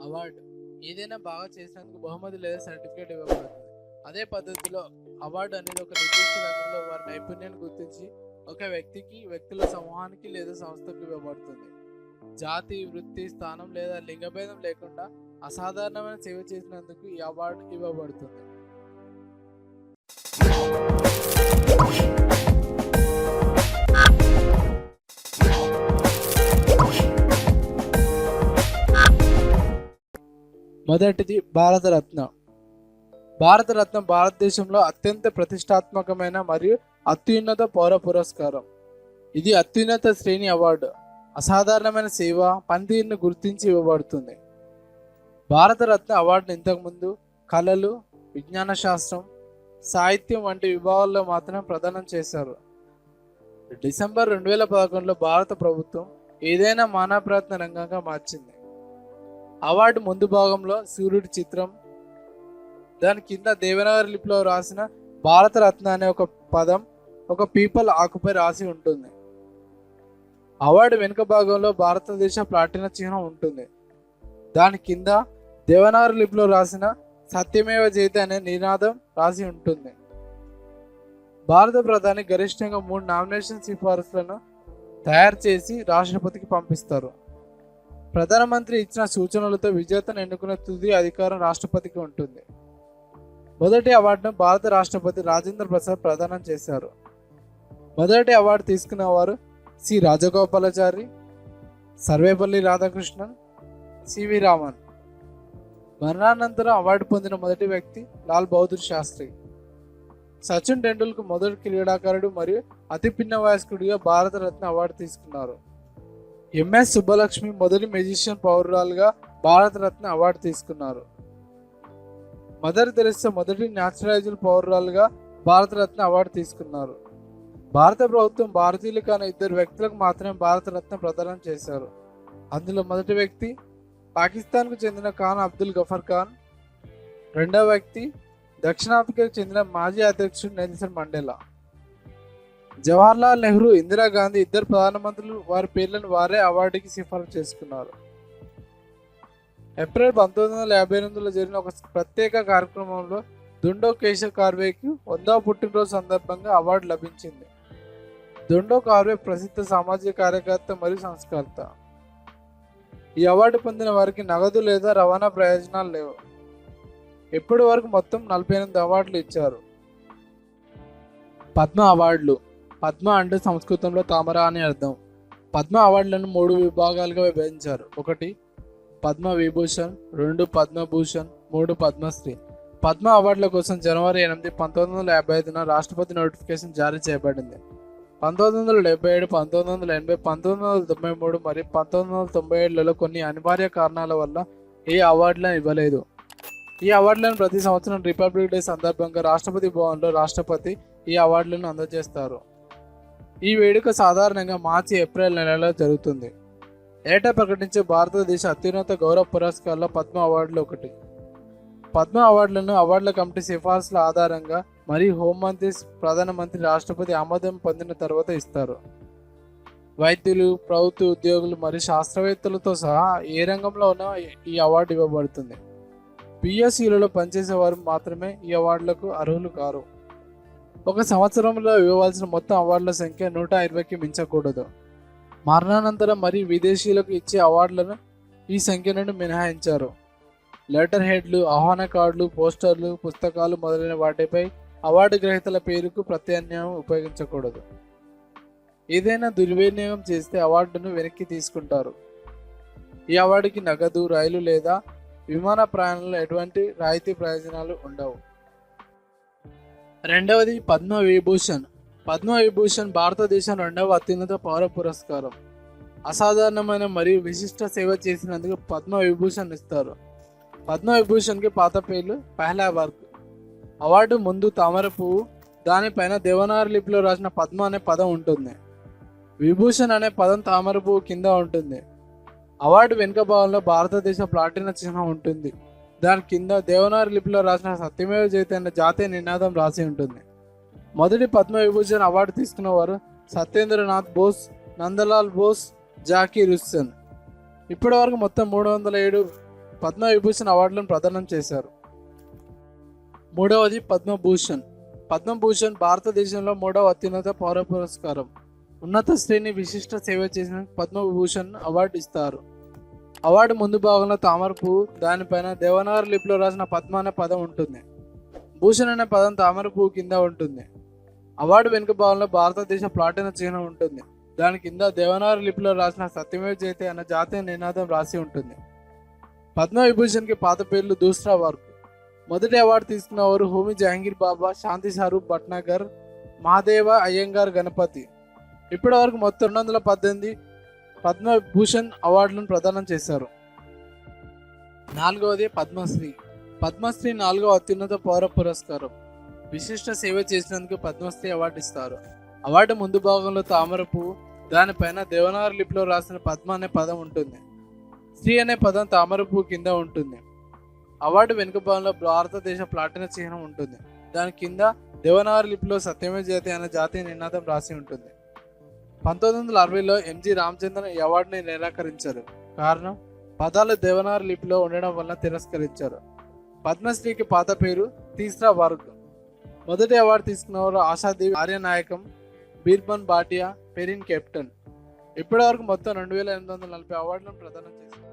Award ఏదైనా బాగా చేసినందుకు బహుమతి లేదా సర్టిఫికేట్ ఇవ్వబడుతుంది. అదే పద్ధతిలో అవార్డు అనేది ఒక నిర్దిష్ట రంగంలో వారి నైపుణ్యాన్ని గుర్తించి ఒక వ్యక్తికి, వ్యక్తుల సమూహానికి లేదా సంస్థకు ఇవ్వబడుతుంది. జాతి, వృత్తి, స్థానం లేదా లింగభేదం లేకుండా అసాధారణమైన సేవ చేసినందుకు ఈ అవార్డు ఇవ్వబడుతుంది. మొదటిది భారతరత్న. భారతరత్న భారతదేశంలో అత్యంత ప్రతిష్టాత్మకమైన మరియు అత్యున్నత పౌర పురస్కారం. ఇది అత్యున్నత శ్రేణి అవార్డు. అసాధారణమైన సేవ, పనితీరును గుర్తించి ఇవ్వబడుతుంది. భారతరత్న అవార్డును ఇంతకుముందు కళలు, విజ్ఞాన శాస్త్రం, సాహిత్యం వంటి విభాగాల్లో మాత్రమే ప్రదానం చేశారు. డిసెంబర్ 2011లో భారత ప్రభుత్వం ఏదైనా మానవ ప్రయత్న రంగంగా మార్చింది. అవార్డు ముందు భాగంలో సూర్యుడి చిత్రం, దాని కింద దేవనాగరి లిపిలో రాసిన భారతరత్న అనే ఒక పదం ఒక పీపల్ ఆకుపై రాసి ఉంటుంది. అవార్డు వెనుక భాగంలో భారతదేశ ప్లాటినా చిహ్నం ఉంటుంది. దాని కింద దేవనాగరి లిపిలో రాసిన సత్యమేవ జయతే అనే నినాదం రాసి ఉంటుంది. భారత ప్రధాని గరిష్టంగా 3 నామినేషన్ సిఫారసులను తయారు చేసి రాష్ట్రపతికి పంపిస్తారు. ప్రధానమంత్రి ఇచ్చిన సూచనలతో విజేతను ఎన్నుకునే తుది అధికారం రాష్ట్రపతికి ఉంటుంది. మొదటి అవార్డును భారత రాష్ట్రపతి రాజేంద్ర ప్రసాద్ ప్రదానం చేశారు. మొదటి అవార్డు తీసుకున్న వారు సి రాజగోపాలాచారి, సర్వేపల్లి రాధాకృష్ణన్, సివి రామన్. మరణానంతరం అవార్డు పొందిన మొదటి వ్యక్తి లాల్ బహదూర్ శాస్త్రి. సచిన్ టెండూల్కర్ మొదటి క్రీడాకారుడు మరియు అతి పిన్న వయస్కుడిగా భారతరత్న అవార్డు తీసుకున్నారు. ఎంఎస్ సుబ్బలక్ష్మి మొదటి మెజిషియన్ పౌరురాలుగా భారతరత్న అవార్డు తీసుకున్నారు. మదర్ తెరెసా మొదటి న్యాచురలైజ్డ్ పౌరురాలుగా భారతరత్న అవార్డు తీసుకున్నారు. భారత ప్రభుత్వం భారతీయులు కాని 2 వ్యక్తులకు మాత్రమే భారతరత్న ప్రదానం చేశారు. అందులో మొదటి వ్యక్తి పాకిస్తాన్కు చెందిన ఖాన్ అబ్దుల్ గఫర్ ఖాన్, రెండవ వ్యక్తి దక్షిణాఫ్రికాకు చెందిన మాజీ అధ్యక్షుడు నెల్సన్ మండేలా. జవహర్లాల్ నెహ్రూ, ఇందిరాగాంధీ ఇద్దరు ప్రధానమంత్రులు వారి పేర్లను వారే అవార్డుకి సిఫారసు చేసుకున్నారు. ఏప్రిల్ 1958లో జరిగిన ఒక ప్రత్యేక కార్యక్రమంలో దుండో కేశవ్ కార్వేకి 100వ పుట్టినరోజు సందర్భంగా అవార్డు లభించింది. దుండో కార్వే ప్రసిద్ధ సామాజిక కార్యకర్త మరియు సంస్కర్త. ఈ అవార్డు పొందిన వారికి నగదు లేదా రవాణా ప్రయోజనాలు లేవు. ఇప్పటి వరకు మొత్తం 48 అవార్డులు ఇచ్చారు. పద్మ అవార్డులు. పద్మ అంటే సంస్కృతంలో తామర అని అర్థం. పద్మ అవార్డులను 3 విభాగాలుగా విభజించారు. 1 పద్మ విభూషణ్, 2 పద్మభూషణ్, 3 పద్మశ్రీ. పద్మ అవార్డుల కోసం జనవరి 8, 1955న రాష్ట్రపతి నోటిఫికేషన్ జారీ చేయబడింది. 1977, 1980, 1993 మరియు 1997లలో కొన్ని అనివార్య కారణాల వల్ల ఈ అవార్డులను ఇవ్వలేదు. ఈ అవార్డులను ప్రతి సంవత్సరం రిపబ్లిక్ డే సందర్భంగా రాష్ట్రపతి భవన్లో రాష్ట్రపతి ఈ అవార్డులను అందజేస్తారు. ఈ వేడుక సాధారణంగా మార్చి, ఏప్రిల్ నెలలో జరుగుతుంది. ఏటా ప్రకటించే భారతదేశ అత్యున్నత గౌరవ పురస్కారాల్లో పద్మ అవార్డులు ఒకటి. పద్మ అవార్డులను అవార్డుల కమిటీ సిఫార్సుల ఆధారంగా మరియు హోంమంత్రి, ప్రధానమంత్రి, రాష్ట్రపతి ఆమోదం పొందిన తర్వాత ఇస్తారు. వైద్యులు, ప్రభుత్వ ఉద్యోగులు మరియు శాస్త్రవేత్తలతో సహా ఏ రంగంలో ఉన్నా ఈ అవార్డు ఇవ్వబడుతుంది. పిఎస్యులలో పనిచేసే వారు మాత్రమే ఈ అవార్డులకు అర్హులు కారు. ఒక సంవత్సరంలో ఇవ్వవలసిన మొత్తం అవార్డుల సంఖ్య 120కి మించకూడదు. మరణానంతరం మరియు విదేశీయులకు ఇచ్చే అవార్డులను ఈ సంఖ్య నుండి మినహాయించారు. లెటర్ హెడ్లు, ఆహ్వాన కార్డులు, పోస్టర్లు, పుస్తకాలు మొదలైన వాటిపై అవార్డు గ్రహీతల పేరుకు ప్రత్యామ్నాయం ఉపయోగించకూడదు. ఏదైనా దుర్వినియోగం చేస్తే అవార్డును వెనక్కి తీసుకుంటారు. ఈ అవార్డుకి నగదు, రైలు లేదా విమాన ప్రయాణంలో ఎటువంటి రాయితీ ప్రయోజనాలు ఉండవు. రెండవది పద్మ విభూషణ్. పద్మ విభూషణ్ భారతదేశం 2వ అత్యున్నత పౌర పురస్కారం. అసాధారణమైన మరియు విశిష్ట సేవ చేసినందుకు పద్మ విభూషణ్ ఇస్తారు. పద్మ విభూషణ్కి పాత పేర్లు పెహ్లా వర్క్. అవార్డు ముందు తామర పువ్వు, దానిపైన దేవనాగరి లిపిలో రాసిన పద్మ అనే పదం ఉంటుంది. విభూషణ్ అనే పదం తామర పువ్వు కింద ఉంటుంది. అవార్డు వెనుక భాగంలో భారతదేశ ప్లాటినా చిహ్నం ఉంటుంది. దాని కింద దేవనాగరి లిపిలో రాసిన సత్యమేవ జయతే అనే జాతీయ నినాదం రాసి ఉంటుంది. మొదటి పద్మ విభూషణ్ అవార్డు తీసుకున్న వారు సత్యేంద్రనాథ్ బోస్, నందలాల్ బోస్, జాకీర్ హుస్సేన్. ఇప్పటి వరకు మొత్తం 307 పద్మవిభూషణ్ అవార్డులను ప్రదానం చేశారు. మూడవది పద్మభూషణ్. పద్మభూషణ్ భారతదేశంలో 3వ అత్యున్నత పౌర పురస్కారం. ఉన్నత శ్రేణి విశిష్ట సేవ చేసిన పద్మభూషణ్ అవార్డు ఇస్తారు. అవార్డు ముందు భాగంలో తామర పువ్వు, దానిపైన దేవనాగరి లిపిలో రాసిన పద్మ అనే పదం ఉంటుంది. భూషణ్ అనే పదం తామర పువ్వు కింద ఉంటుంది. అవార్డు వెనుక భాగంలో భారతదేశ ప్లాటిన చిహ్నం ఉంటుంది. దాని కింద దేవనాగరి లిపిలో రాసిన సత్యమేవ జయతే అన్న జాతీయ నినాదం రాసి ఉంటుంది. పద్మవిభూషణ్కి పాత పేర్లు దూసరా వర్క్. మొదటి అవార్డు తీసుకున్న వారు హోమి జహంగీర్ బాబా, శాంతి స్వరూప్ భట్నాగర్, మహాదేవ అయ్యంగార్ గణపతి. ఇప్పటి వరకు మొత్తం 218 పద్మభూషణ్ అవార్డులను ప్రదానం చేశారు. నాలుగవది పద్మశ్రీ. పద్మశ్రీ 4వ అత్యున్నత పౌర పురస్కారం. విశిష్ట సేవ చేసినందుకు పద్మశ్రీ అవార్డు ఇస్తారు. అవార్డు ముందు భాగంలో తామర పువ్వు, దానిపైన దేవనాగరి లిపిలో రాసిన పద్మ అనే పదం ఉంటుంది. శ్రీ అనే పదం తామర పువ్వు కింద ఉంటుంది. అవార్డు వెనుక భాగంలో భారతదేశ ప్లాటిన చిహ్నం ఉంటుంది. దాని కింద దేవనాగరి లిపిలో సత్యమే జయతే అనే జాతీయ నినాదం రాసి ఉంటుంది. 1960లో ఎంజి రామచంద్రన్ ఈ అవార్డుని నిరాకరించారు. కారణం పదాలు దేవనాగరి లిపిలో ఉండడం వల్ల తిరస్కరించారు. పద్మశ్రీకి పాత పేరు తీసరా వర్గ్. మొదటి అవార్డు తీసుకున్నవారు ఆశాదేవి ఆర్యనాయకం, బీర్బన్ భాటియా, పెరిన్ కెప్టెన్. ఇప్పటి వరకు మొత్తం 2840 అవార్డులను ప్రదానం చేశారు.